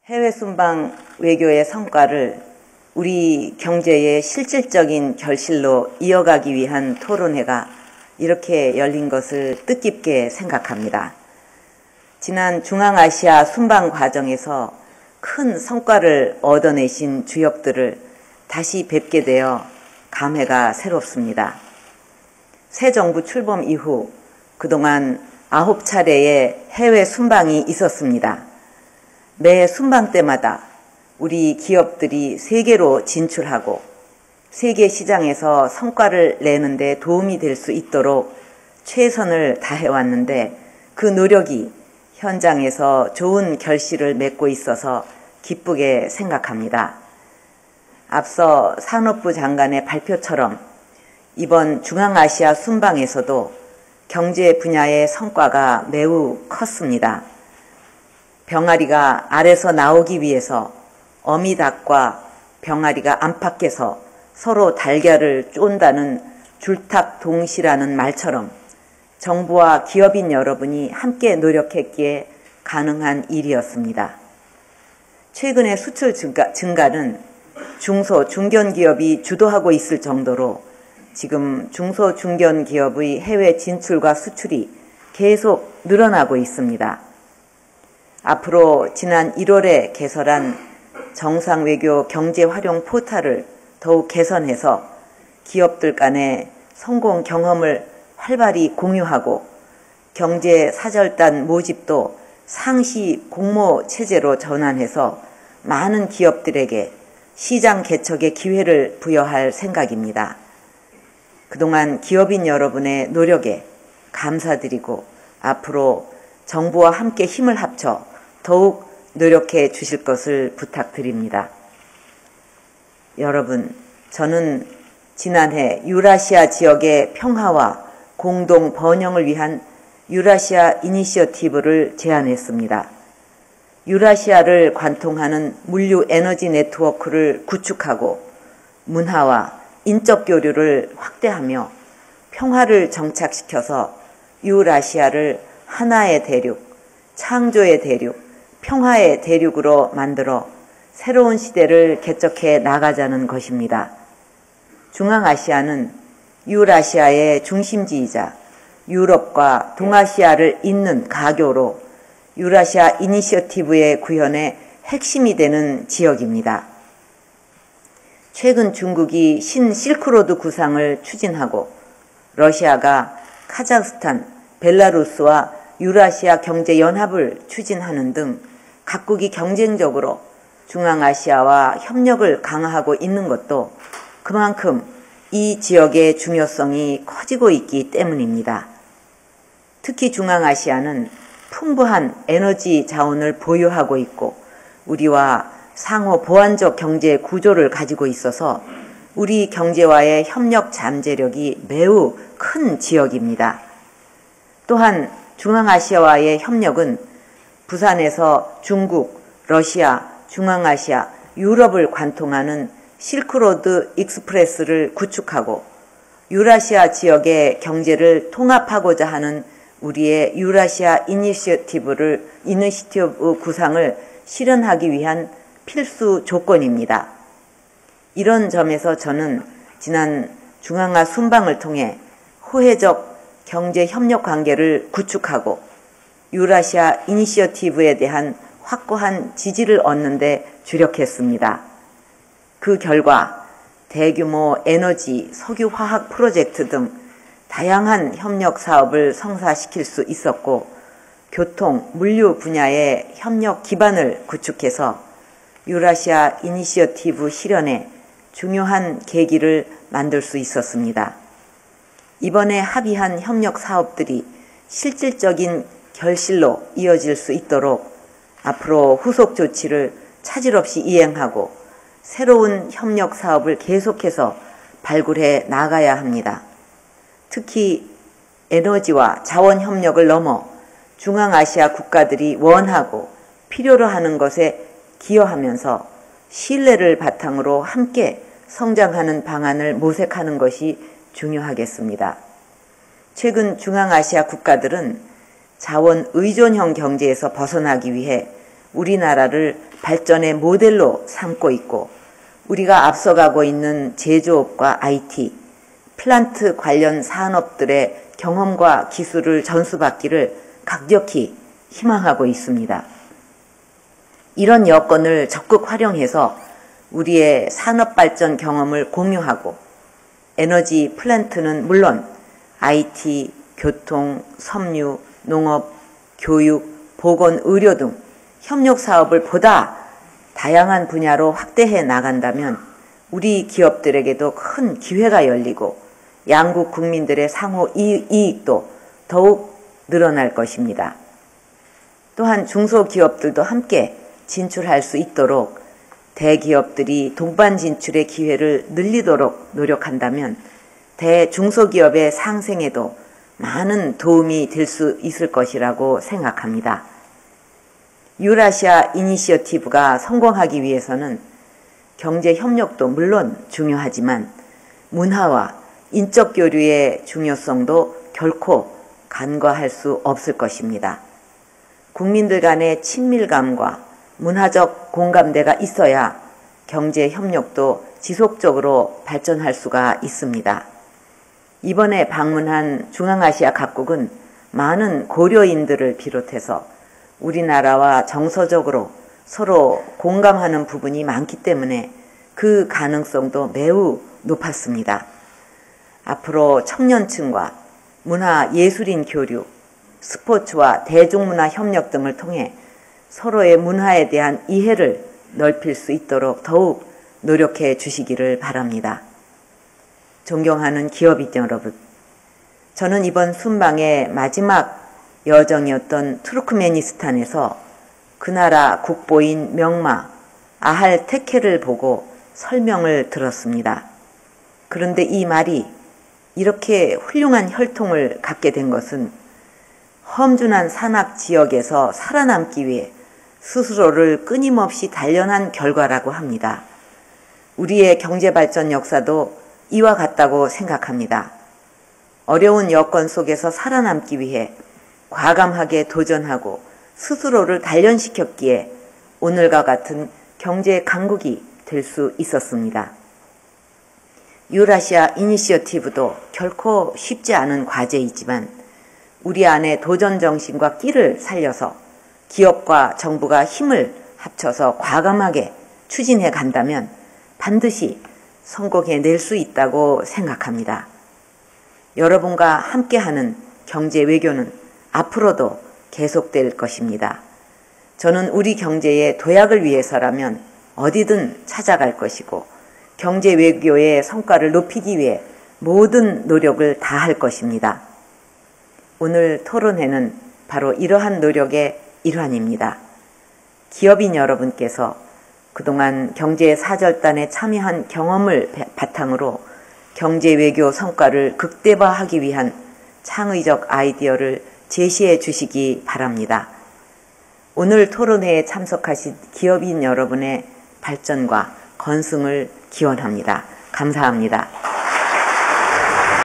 해외 순방 외교의 성과를 우리 경제의 실질적인 결실로 이어가기 위한 토론회가 이렇게 열린 것을 뜻깊게 생각합니다. 지난 중앙아시아 순방 과정에서 큰 성과를 얻어내신 주역들을 다시 뵙게 되어 감회가 새롭습니다. 새 정부 출범 이후 그동안 9차례의 해외 순방이 있었습니다. 매 순방 때마다 우리 기업들이 세계로 진출하고 세계 시장에서 성과를 내는 데 도움이 될 수 있도록 최선을 다해왔는데 그 노력이 현장에서 좋은 결실을 맺고 있어서 기쁘게 생각합니다. 앞서 산업부 장관의 발표처럼 이번 중앙아시아 순방에서도 경제 분야의 성과가 매우 컸습니다. 병아리가 알에서 나오기 위해서 어미닭과 병아리가 안팎에서 서로 달걀을 쫀다는 줄탁동시라는 말처럼 정부와 기업인 여러분이 함께 노력했기에 가능한 일이었습니다. 최근의 수출 증가는 중소, 중견기업이 주도하고 있을 정도로 지금 중소, 중견기업의 해외 진출과 수출이 계속 늘어나고 있습니다. 앞으로 지난 1월에 개설한 정상외교 경제활용 포털을 더욱 개선해서 기업들 간의 성공 경험을 활발히 공유하고 경제사절단 모집도 상시 공모 체제로 전환해서 많은 기업들에게 시장 개척의 기회를 부여할 생각입니다. 그동안 기업인 여러분의 노력에 감사드리고 앞으로 정부와 함께 힘을 합쳐 더욱 노력해 주실 것을 부탁드립니다. 여러분, 저는 지난해 유라시아 지역의 평화와 공동 번영을 위한 유라시아 이니셔티브를 제안했습니다. 유라시아를 관통하는 물류 에너지 네트워크를 구축하고 문화와 인적 교류를 확대하며 평화를 정착시켜서 유라시아를 하나의 대륙, 창조의 대륙, 평화의 대륙으로 만들어 새로운 시대를 개척해 나가자는 것입니다. 중앙아시아는 유라시아의 중심지이자 유럽과 동아시아를 잇는 가교로 유라시아 이니셔티브의 구현의 핵심이 되는 지역입니다. 최근 중국이 신실크로드 구상을 추진하고 러시아가 카자흐스탄, 벨라루스와 유라시아 경제연합을 추진하는 등 각국이 경쟁적으로 중앙아시아와 협력을 강화하고 있는 것도 그만큼 이 지역의 중요성이 커지고 있기 때문입니다. 특히 중앙아시아는 풍부한 에너지 자원을 보유하고 있고 우리와 상호 보완적 경제 구조를 가지고 있어서 우리 경제와의 협력 잠재력이 매우 큰 지역입니다. 또한 중앙아시아와의 협력은 부산에서 중국, 러시아, 중앙아시아, 유럽을 관통하는 실크로드 익스프레스를 구축하고 유라시아 지역의 경제를 통합하고자 하는 우리의 유라시아 이니셔티브 구상을 실현하기 위한 필수 조건입니다. 이런 점에서 저는 지난 중앙아 순방을 통해 호혜적 경제 협력 관계를 구축하고 유라시아 이니셔티브에 대한 확고한 지지를 얻는 데 주력했습니다. 그 결과 대규모 에너지, 석유화학 프로젝트 등 다양한 협력 사업을 성사시킬 수 있었고 교통, 물류 분야의 협력 기반을 구축해서 유라시아 이니셔티브 실현에 중요한 계기를 만들 수 있었습니다. 이번에 합의한 협력 사업들이 실질적인 결실로 이어질 수 있도록 앞으로 후속 조치를 차질 없이 이행하고 새로운 협력 사업을 계속해서 발굴해 나가야 합니다. 특히 에너지와 자원 협력을 넘어 중앙아시아 국가들이 원하고 필요로 하는 것에 기여하면서 신뢰를 바탕으로 함께 성장하는 방안을 모색하는 것이 중요하겠습니다. 최근 중앙아시아 국가들은 자원 의존형 경제에서 벗어나기 위해 우리나라를 발전의 모델로 삼고 있고 우리가 앞서가고 있는 제조업과 IT, 플란트 관련 산업들의 경험과 기술을 전수받기를 강력히 희망하고 있습니다. 이런 여건을 적극 활용해서 우리의 산업발전 경험을 공유하고 에너지 플랜트는 물론 IT, 교통, 섬유, 농업, 교육, 보건, 의료 등 협력 사업을 보다 다양한 분야로 확대해 나간다면 우리 기업들에게도 큰 기회가 열리고 양국 국민들의 상호 이익도 더욱 늘어날 것입니다. 또한 중소기업들도 함께 진출할 수 있도록 대기업들이 동반 진출의 기회를 늘리도록 노력한다면 대중소기업의 상생에도 많은 도움이 될 수 있을 것이라고 생각합니다. 유라시아 이니셔티브가 성공하기 위해서는 경제 협력도 물론 중요하지만 문화와 인적 교류의 중요성도 결코 간과할 수 없을 것입니다. 국민들 간의 친밀감과 문화적 공감대가 있어야 경제 협력도 지속적으로 발전할 수가 있습니다. 이번에 방문한 중앙아시아 각국은 많은 고려인들을 비롯해서 우리나라와 정서적으로 서로 공감하는 부분이 많기 때문에 그 가능성도 매우 높았습니다. 앞으로 청년층과 문화 예술인 교류, 스포츠와 대중문화 협력 등을 통해 서로의 문화에 대한 이해를 넓힐 수 있도록 더욱 노력해 주시기를 바랍니다. 존경하는 기업인 여러분, 저는 이번 순방의 마지막 여정이었던 투르크메니스탄에서 그 나라 국보인 명마 아할 테케를 보고 설명을 들었습니다. 그런데 이 말이 이렇게 훌륭한 혈통을 갖게 된 것은 험준한 산악 지역에서 살아남기 위해 스스로를 끊임없이 단련한 결과라고 합니다. 우리의 경제발전 역사도 이와 같다고 생각합니다. 어려운 여건 속에서 살아남기 위해 과감하게 도전하고 스스로를 단련시켰기에 오늘과 같은 경제 강국이 될 수 있었습니다. 유라시아 이니셔티브도 결코 쉽지 않은 과제이지만 우리 안에 도전 정신과 끼를 살려서 기업과 정부가 힘을 합쳐서 과감하게 추진해 간다면 반드시 성공해낼 수 있다고 생각합니다. 여러분과 함께하는 경제 외교는 앞으로도 계속될 것입니다. 저는 우리 경제의 도약을 위해서라면 어디든 찾아갈 것이고 경제 외교의 성과를 높이기 위해 모든 노력을 다할 것입니다. 오늘 토론회는 바로 이러한 노력의 일환입니다. 기업인 여러분께서 그동안 경제 사절단에 참여한 경험을 바탕으로 경제 외교 성과를 극대화하기 위한 창의적 아이디어를 제시해 주시기 바랍니다. 오늘 토론회에 참석하신 기업인 여러분의 발전과 건승을 기원합니다. 감사합니다.